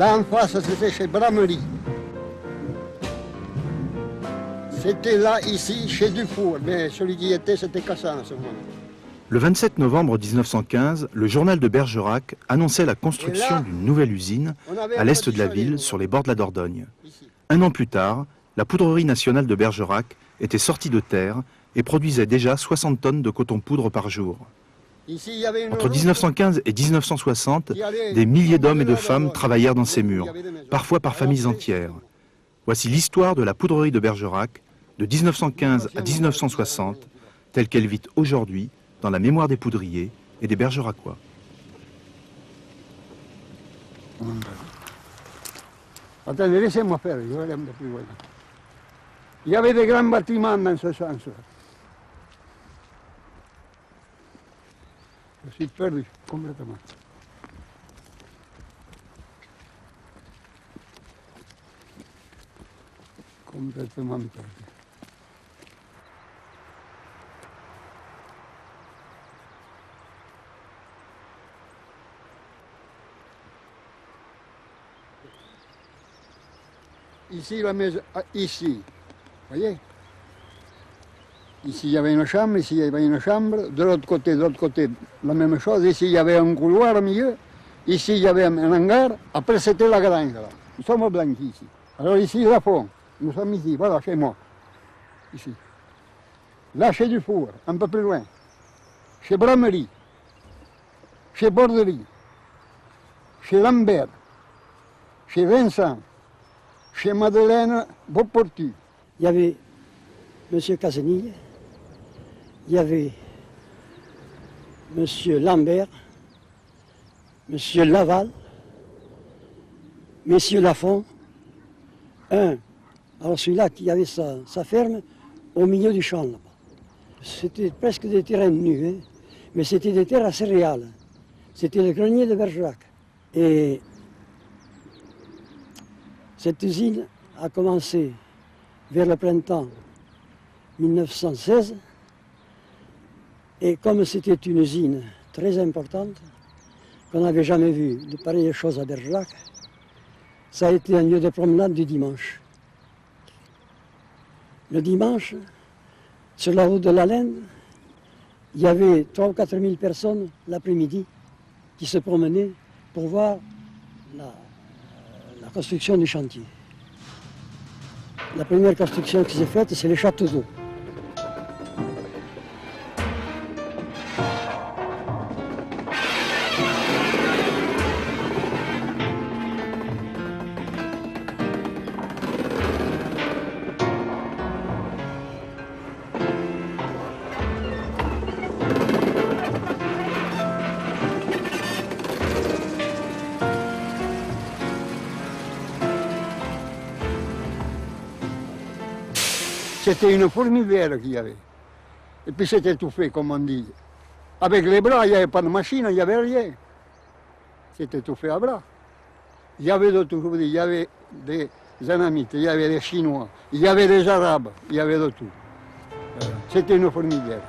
Là en face, c'était chez Bramery. C'était là, ici, chez Dufour, mais celui qui était, c'était Cassan à ce moment. Le 27 novembre 1915, le journal de Bergerac annonçait la construction d'une nouvelle usine à l'est de la ville, sur les bords de la Dordogne. Un an plus tard, la poudrerie nationale de Bergerac était sortie de terre et produisait déjà 60 tonnes de coton-poudre par jour. Entre 1915 et 1960, des milliers d'hommes et de femmes travaillèrent dans ces murs, parfois par familles entières. Voici l'histoire de la poudrerie de Bergerac, de 1915 à 1960, telle qu'elle vit aujourd'hui dans la mémoire des poudriers et des Bergeracois. Attendez, laissez-moi faire, je vais aller un peu plus loin. Il y avait des grands bâtiments dans ce sens. Je suis perdu complètement. Complètement perdu. Ici, la maison, ici, voyez? Ici, il y avait une chambre, ici, il y avait une chambre. De l'autre côté, la même chose. Ici, il y avait un couloir au milieu. Ici, il y avait un hangar. Après, c'était la grange, là. Nous sommes blancs ici. Alors ici, la fond. Nous sommes ici, voilà, chez moi. Ici. Là, chez Dufour, un peu plus loin. Chez Bramery. Chez Borderie. Chez Lambert. Chez Vincent. Chez Madeleine Beauportu. Il y avait M. Casenille, il y avait M. Lambert, M. Laval, M. Lafont, alors celui-là qui avait sa ferme au milieu du champ là-bas. C'était presque des terrains nus, hein, mais c'était des terres à céréales. C'était le grenier de Bergerac. Et cette usine a commencé vers le printemps 1916, et comme c'était une usine très importante, qu'on n'avait jamais vu de pareilles choses à Bergerac, ça a été un lieu de promenade du dimanche. Le dimanche, sur la route de la Laine, il y avait 3 ou 4 000 personnes l'après-midi qui se promenaient pour voir la construction du chantier. La première construction qui s'est faite, c'est les châteaux d'eau. C'était une fourmilière qu'il y avait. Et puis c'était tout fait, comme on dit. Avec les bras, il n'y avait pas de machine, il n'y avait rien. C'était tout fait à bras. Il y avait de tout, je vous dis, il y avait des Anamites, il y avait des Chinois, il y avait des Arabes, il y avait de tout. C'était une fourmilière.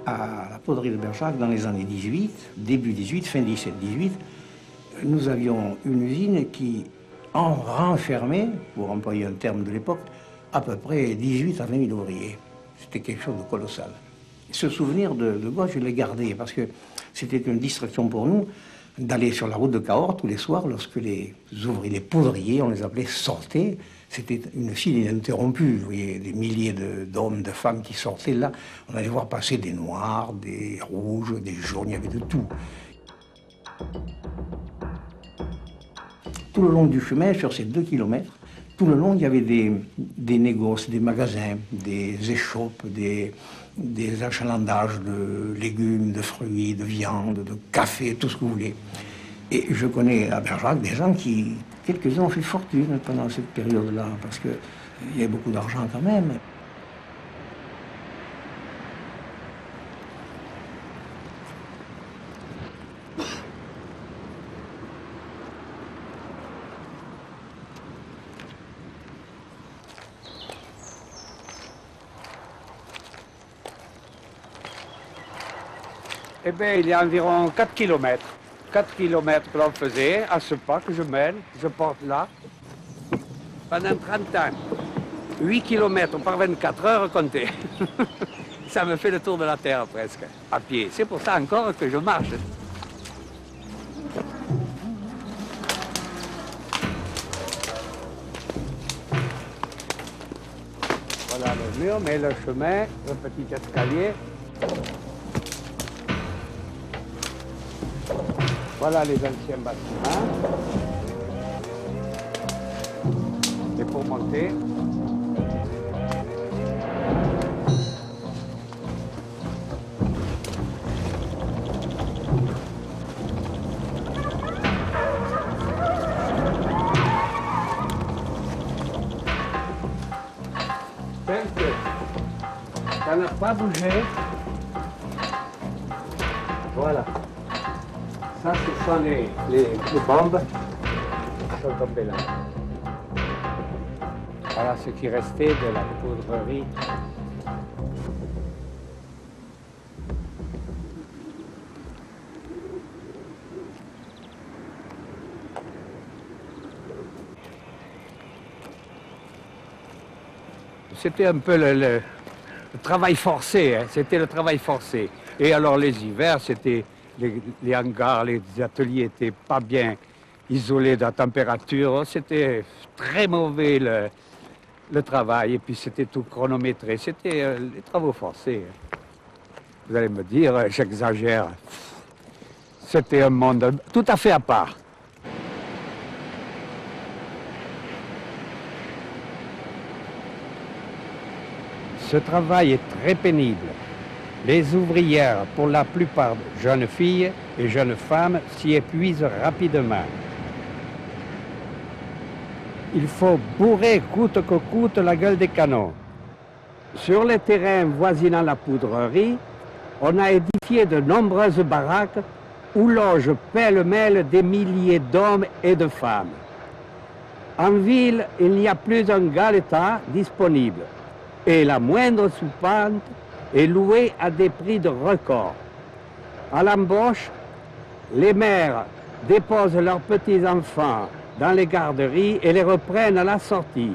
À la poudrerie de Bergerac, dans les années 18, début 18, fin 17-18, nous avions une usine qui en renfermait, pour employer un terme de l'époque, à peu près 18 à 20 000 ouvriers. C'était quelque chose de colossal. Ce souvenir de gosse, je l'ai gardé parce que c'était une distraction pour nous d'aller sur la route de Cahors tous les soirs lorsque les ouvriers, les poudriers, on les appelait, sortaient. C'était une file ininterrompue, vous voyez, des milliers d'hommes, de femmes qui sortaient là. On allait voir passer des noirs, des rouges, des jaunes, il y avait de tout. tout le long du chemin, sur ces 2 kilomètres, tout le long, il y avait des négoces, des magasins, des échoppes, des achalandages de légumes, de fruits, de viande, de café, tout ce que vous voulez. Et je connais à Bergerac des gens qui, quelques-uns ont fait fortune pendant cette période-là, parce qu'il y avait beaucoup d'argent quand même. Eh bien, il y a environ 4 km. 4 km que l'on faisait à ce pas que je mène, je porte là, pendant 30 ans. 8 km par 24 heures comptées. Ça me fait le tour de la terre presque, à pied. C'est pour ça encore que je marche. Voilà le mur, mais le chemin, le petit escalier. Voilà les anciens bâtiments. Et pour monter, ça n'a pas bougé. Voilà. Ça, ce sont les bombes qui sont tombées là. Voilà ce qui restait de la poudrerie. C'était un peu le travail forcé, hein. C'était le travail forcé. Et alors les hivers, c'était les hangars, les ateliers n'étaient pas bien isolés de la température. C'était très mauvais le travail et puis c'était tout chronométré. C'était les travaux forcés. Vous allez me dire, j'exagère. C'était un monde tout à fait à part. Ce travail est très pénible. Les ouvrières, pour la plupart jeunes filles et jeunes femmes, s'y épuisent rapidement. Il faut bourrer coûte que coûte la gueule des canons. Sur les terrains voisinant la poudrerie, on a édifié de nombreuses baraques où logent pêle-mêle des milliers d'hommes et de femmes. En ville, il n'y a plus un galetas disponible et la moindre soupente est louée à des prix de record. À l'embauche, les mères déposent leurs petits-enfants dans les garderies et les reprennent à la sortie.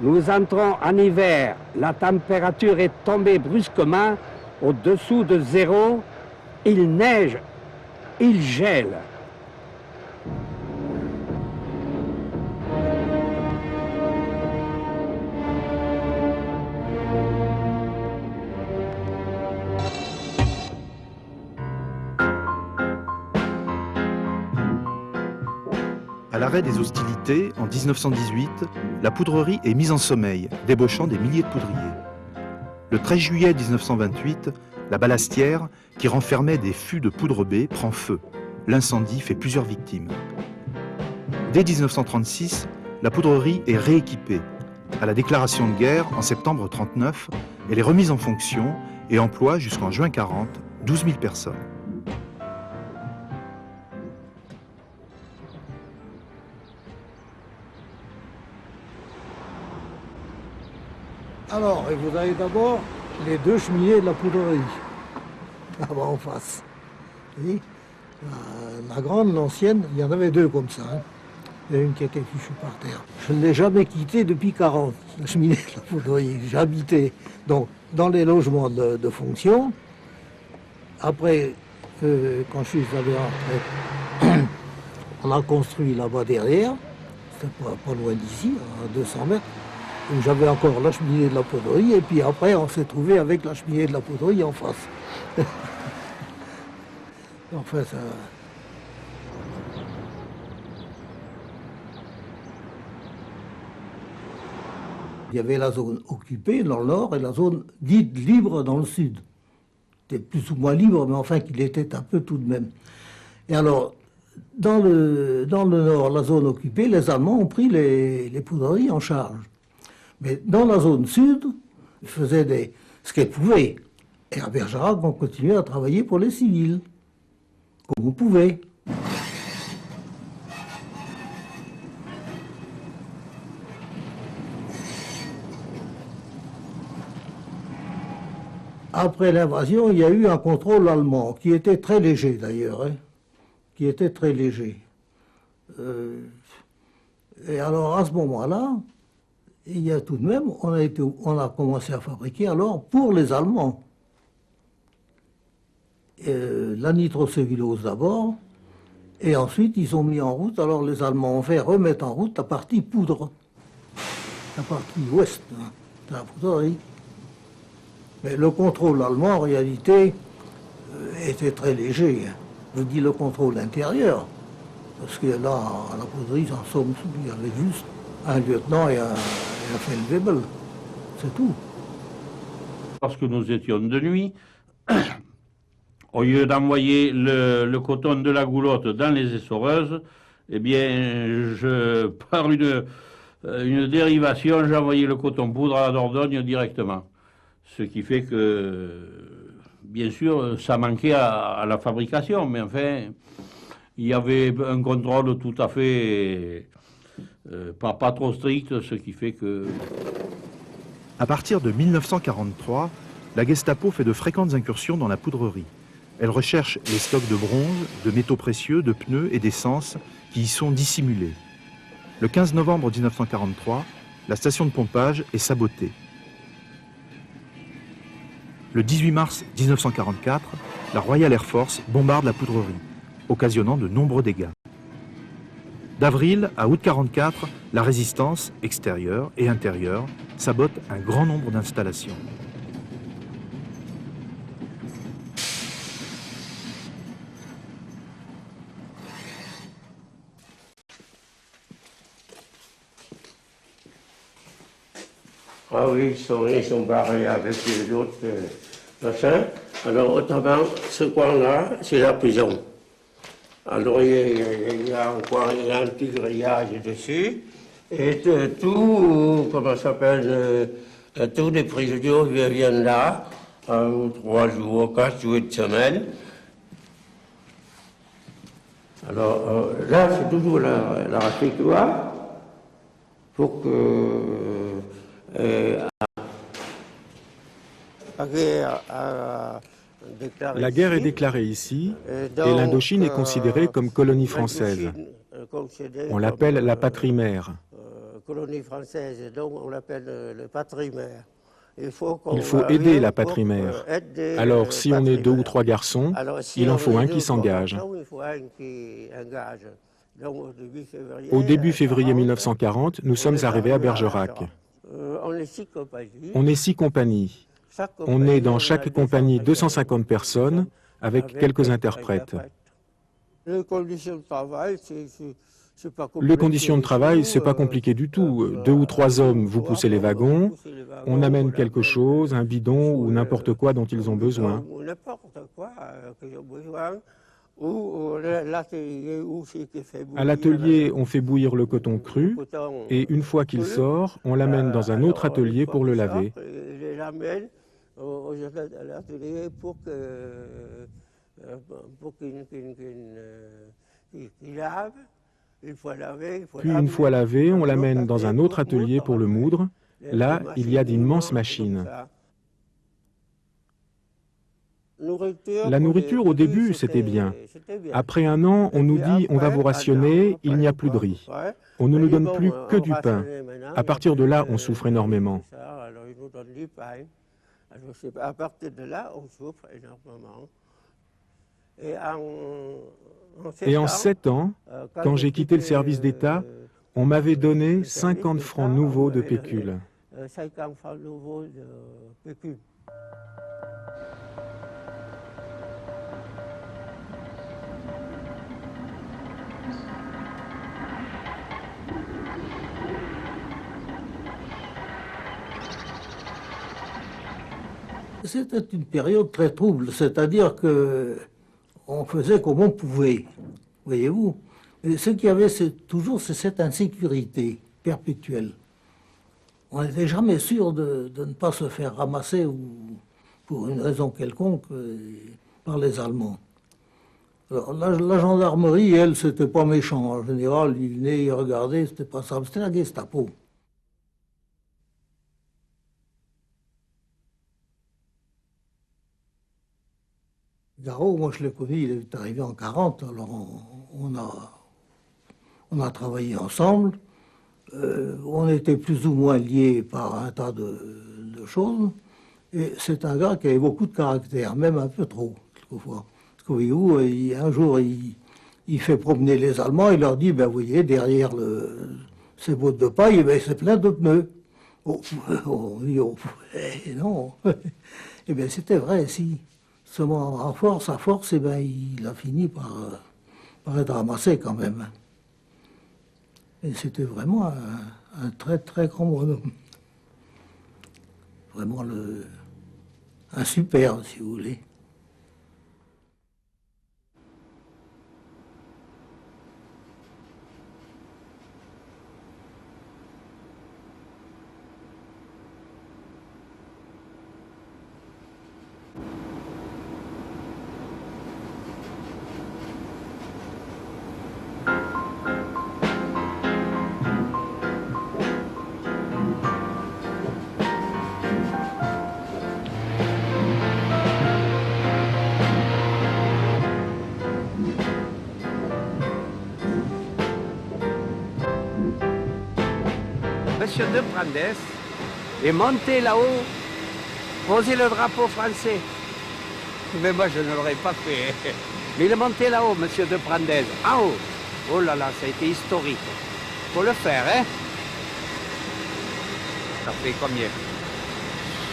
Nous entrons en hiver, la température est tombée brusquement au-dessous de 0, il neige, il gèle. À l'arrêt des hostilités, en 1918, la poudrerie est mise en sommeil, débauchant des milliers de poudriers. Le 13 juillet 1928, la ballastière, qui renfermait des fûts de poudre B, prend feu. L'incendie fait plusieurs victimes. Dès 1936, la poudrerie est rééquipée. À la déclaration de guerre, en septembre 1939, elle est remise en fonction et emploie jusqu'en juin 1940 12 000 personnes. Alors, et vous avez d'abord les deux cheminées de la poudrerie, là-bas en face. Et la grande, l'ancienne, il y en avait deux comme ça. Hein. Il y en a une qui était fichue par terre. Je ne l'ai jamais quittée depuis 1940, la cheminée de la poudrerie. J'habitais donc dans les logements de fonction. Après, quand je suis allé en retraite, on a construit là-bas derrière, c'était pas loin d'ici, à 200 mètres. J'avais encore la cheminée de la poudrerie et puis après on s'est trouvé avec la cheminée de la poudrerie en face. Enfin, ça... Il y avait la zone occupée dans le nord et la zone dite libre dans le sud. C'était plus ou moins libre, mais enfin qu'il était un peu tout de même. Et alors, dans le nord, la zone occupée, les Allemands ont pris les poudreries en charge. Mais dans la zone sud, ils faisaient ce qu'ils pouvaient. Et à Bergerac, on continuait à travailler pour les civils, comme on pouvait. Après l'invasion, il y a eu un contrôle allemand, qui était très léger d'ailleurs, hein, qui était très léger. Et alors à ce moment-là, il y a tout de même, on a commencé à fabriquer alors pour les Allemands. La nitrocellulose d'abord, et ensuite ils ont mis en route, alors les Allemands ont fait remettre en route la partie poudre, la partie ouest de la poudrerie. Mais le contrôle allemand, en réalité, était très léger. Je dis le contrôle intérieur, parce que là, à la poudrerie, en somme, il y avait juste un lieutenant et un feldwebel. C'est tout. Lorsque nous étions de nuit, au lieu d'envoyer le coton de la goulotte dans les essoreuses, eh bien, par une dérivation, j'envoyais le coton poudre à la Dordogne directement. Ce qui fait que, bien sûr, ça manquait à la fabrication, mais enfin, il y avait un contrôle tout à fait pas trop strict, ce qui fait que... À partir de 1943, la Gestapo fait de fréquentes incursions dans la poudrerie. Elle recherche les stocks de bronze, de métaux précieux, de pneus et d'essence qui y sont dissimulés. Le 15 novembre 1943, la station de pompage est sabotée. Le 18 mars 1944, la Royal Air Force bombarde la poudrerie, occasionnant de nombreux dégâts. D'avril à août 1944, la résistance, extérieure et intérieure, sabote un grand nombre d'installations. Ah oui, ils sont barrés avec les autres machins. Alors, autrement, ce coin-là, c'est la prison. Alors, il y a un petit grillage dessus. Et tout, comment ça s'appelle, tous les prisonniers viennent là, 3 jours, 4 jours de semaine. Alors, là, c'est toujours la réfectoire pour que... La guerre est déclarée ici et l'Indochine est considérée comme colonie française. On l'appelle la patrie mère. Colonie française, donc on l'appelle le patrie mère. Il faut aider la patrie mère. Alors, si on est 2 ou 3 garçons, il en faut un qui s'engage. Au début février 1940, nous sommes arrivés à Bergerac. On est 6 compagnies. On est dans chaque compagnie 250 personnes, avec quelques interprètes. Les conditions de travail, c'est pas compliqué. Les conditions de travail, c'est pas compliqué du tout. 2 ou 3 hommes, vous poussez les wagons, on amène quelque chose, un bidon ou n'importe quoi dont ils ont besoin. N'importe quoi qu'ils ont besoin. À l'atelier, on fait bouillir le coton cru et une fois qu'il sort, on l'amène dans un autre atelier pour le laver. Il l'amène à l'atelier pour qu'il lave. Puis une fois lavé, on l'amène dans un autre atelier pour le moudre. Là, il y a d'immenses machines. La nourriture, au début, c'était bien. Après 1 an, on nous dit « on va vous rationner, il n'y a plus de riz ». On ne nous donne plus que du pain. À partir de là, on souffre énormément. À partir de là, on souffre énormément. Et en 7 ans, quand j'ai quitté le service d'État, on m'avait donné 50 francs nouveaux de pécule. 50 francs nouveaux de pécule. C'était une période très trouble, c'est-à-dire que on faisait comme on pouvait, voyez-vous. Et ce qu'il y avait, c'est toujours cette insécurité perpétuelle. On n'était jamais sûr de ne pas se faire ramasser ou pour une raison quelconque par les Allemands. Alors, la gendarmerie, elle, c'était pas méchant. En général, ils venaient, ils regardaient, c'était pas ça, c'était la Gestapo. Garot, moi je l'ai connu, il est arrivé en 40, alors on a travaillé ensemble. On était plus ou moins liés par un tas de choses. Et c'est un gars qui avait beaucoup de caractère, même un peu trop, quelquefois. Parce que voyez-vous, un jour, il fait promener les Allemands, il leur dit, ben vous voyez, derrière ces bottes de paille, ben, c'est plein de pneus. Oh, on dit, oh, non. Eh bien, c'était vrai, si. Seulement, à force, eh ben, il a fini par être ramassé quand même. Et c'était vraiment un très, très grand bonhomme. Vraiment un super, si vous voulez. Monsieur de Brandes est monté là-haut, posé le drapeau français. Mais moi, je ne l'aurais pas fait. Mais il est monté là-haut, monsieur de Brandes, en haut. Oh là là, ça a été historique. Faut le faire, hein? Ça fait combien?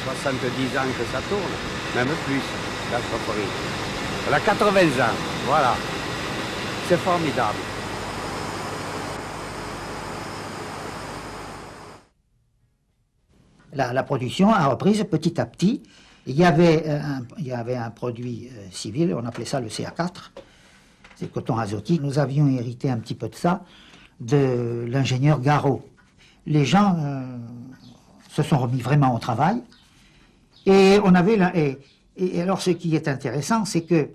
70 ans que ça tourne, même plus, la chaufferie. Elle a 80 ans, voilà. C'est formidable. La production a repris petit à petit. Il y avait un produit civil, on appelait ça le CA4, c'est coton azotique. Nous avions hérité un petit peu de ça de l'ingénieur Garot. Les gens se sont remis vraiment au travail. Et on avait et alors ce qui est intéressant, c'est que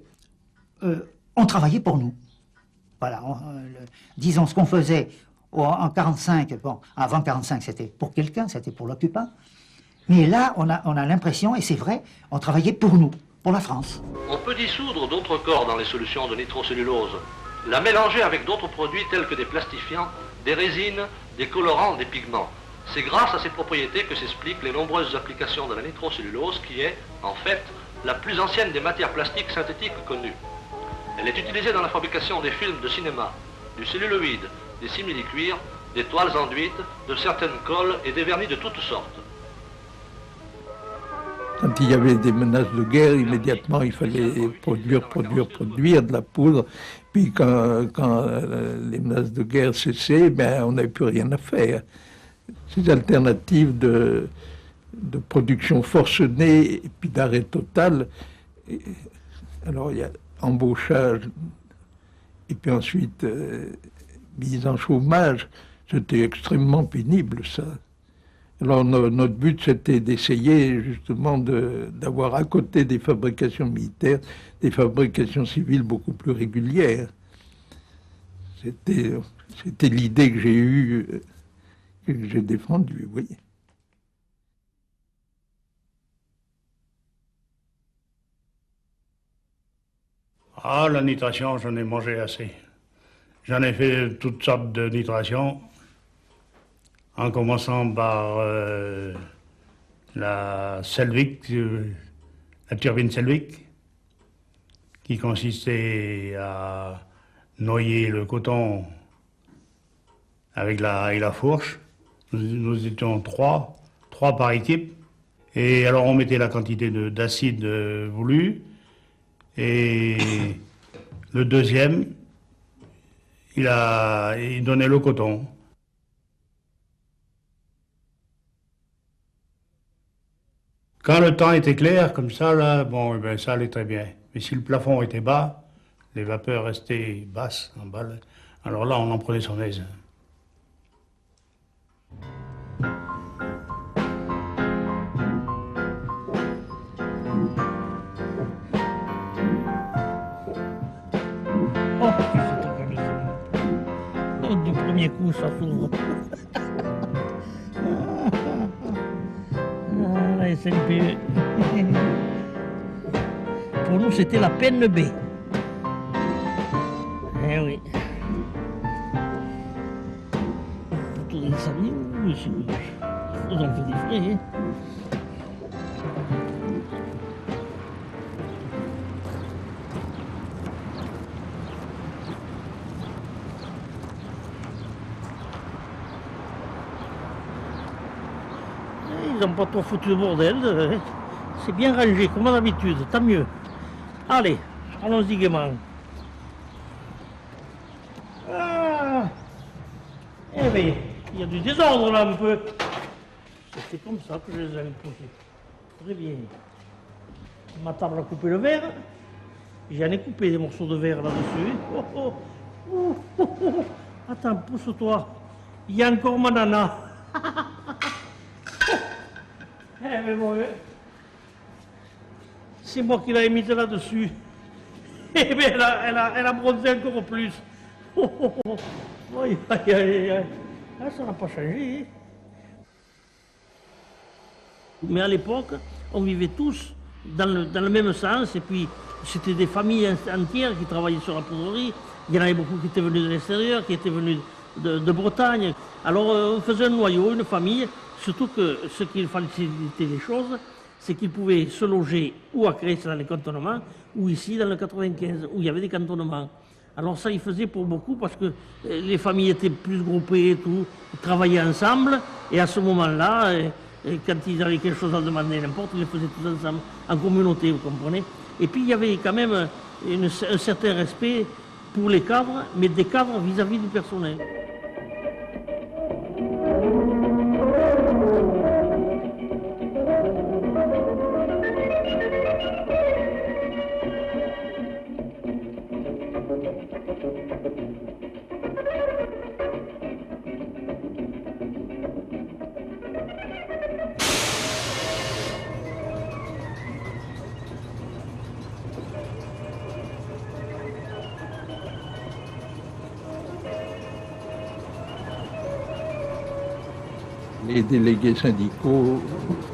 on travaillait pour nous. Voilà, disons ce qu'on faisait en 45, bon, avant 45 c'était pour quelqu'un, c'était pour l'occupant. Mais là, on a l'impression, et c'est vrai, on travaillait pour nous, pour la France. On peut dissoudre d'autres corps dans les solutions de nitrocellulose, la mélanger avec d'autres produits tels que des plastifiants, des résines, des colorants, des pigments. C'est grâce à ces propriétés que s'expliquent les nombreuses applications de la nitrocellulose qui est, en fait, la plus ancienne des matières plastiques synthétiques connues. Elle est utilisée dans la fabrication des films de cinéma, du celluloïd, des simili-cuirs, des toiles enduites, de certaines colles et des vernis de toutes sortes. Quand il y avait des menaces de guerre, immédiatement il fallait produire de la poudre. Puis quand les menaces de guerre cessaient, ben, on n'avait plus rien à faire. Ces alternatives de production forcenée et puis d'arrêt total, alors il y a embauchage et puis ensuite mise en chômage, c'était extrêmement pénible ça. Alors notre but c'était d'essayer justement d'avoir à côté des fabrications militaires, des fabrications civiles beaucoup plus régulières. C'était l'idée que j'ai eue, que j'ai défendue, oui. Ah, la nitration, j'en ai mangé assez. J'en ai fait toutes sortes de nitrations, en commençant par la Selvic, la turbine Selvic, qui consistait à noyer le coton avec la fourche. Nous étions trois par équipe. Et alors on mettait la quantité d'acide voulu. Et le deuxième, il donnait le coton. Quand le temps était clair, comme ça, là, bon, ben, ça allait très bien. Mais si le plafond était bas, les vapeurs restaient basses en bas, alors là, on en prenait son aise. Oh, c'est organisé. Oh, du premier coup, ça s'ouvre. La SNPE. Pour nous, c'était la peine B. Eh oui. Pour tous les amis, oui, on en fait des frais. Hein. Ils n'ont pas trop foutu le bordel. C'est bien rangé, comme d'habitude, tant mieux. Allez, allons-y gaiement. Ah. Eh bien, il y a du désordre là un peu. C'est comme ça que je les ai imposés. Très bien. Ma table a coupé le verre. J'en ai coupé des morceaux de verre là-dessus. Oh, oh. Oh, oh, oh. Attends, pousse-toi. Il y a encore ma nana. Eh mais bon, c'est moi qui l'ai mise là-dessus. Eh bien, elle a bronzé encore plus. Oh, oh, oh. Aïe, aïe, aïe, aïe. Ah, ça n'a pas changé. Mais à l'époque, on vivait tous dans le même sens. Et puis, c'était des familles entières qui travaillaient sur la poudrerie. Il y en avait beaucoup qui étaient venus de l'extérieur, qui étaient venus de Bretagne. Alors, on faisait un noyau, une famille. Surtout que ce qui facilitait les choses, c'est qu'ils pouvaient se loger ou à Crest dans les cantonnements, ou ici dans le 95, où il y avait des cantonnements. Alors ça, ils faisaient pour beaucoup parce que les familles étaient plus groupées et tout, ils travaillaient ensemble, et à ce moment-là, quand ils avaient quelque chose à demander, n'importe, ils le faisaient tous ensemble, en communauté, vous comprenez. Et puis il y avait quand même un certain respect pour les cadres, mais des cadres vis-à-vis du personnel. Les délégués syndicaux,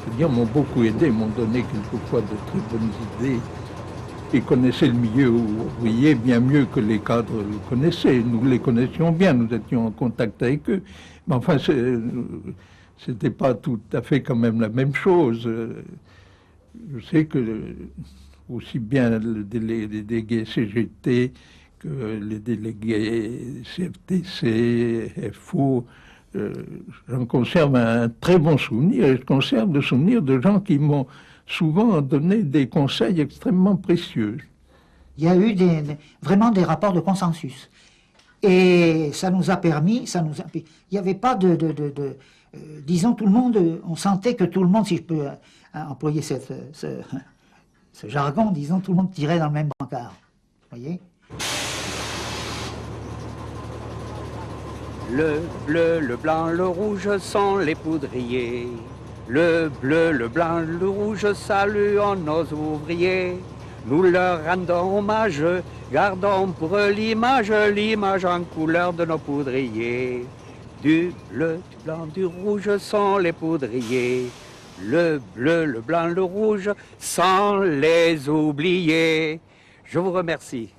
je veux dire, m'ont beaucoup aidé, m'ont donné quelquefois de très bonnes idées. Ils connaissaient le milieu ouvrier bien mieux que les cadres le connaissaient. Nous les connaissions bien, nous étions en contact avec eux. Mais enfin, c'était pas tout à fait quand même la même chose. Je sais que aussi bien les délégués CGT que les délégués CFTC, FO, j'en conserve un très bon souvenir, et je conserve le souvenir de gens qui m'ont souvent donné des conseils extrêmement précieux. Il y a eu vraiment des rapports de consensus. Et ça nous a permis, il n'y avait pas disons tout le monde, on sentait que tout le monde, si je peux employer ce jargon, disons, tout le monde tirait dans le même brancard. Vous voyez ? Le bleu, le blanc, le rouge sont les poudriers. Le bleu, le blanc, le rouge saluons nos ouvriers. Nous leur rendons hommage, gardons pour eux l'image en couleur de nos poudriers. Du bleu, du blanc, du rouge sont les poudriers. Le bleu, le blanc, le rouge sans les oublier. Je vous remercie.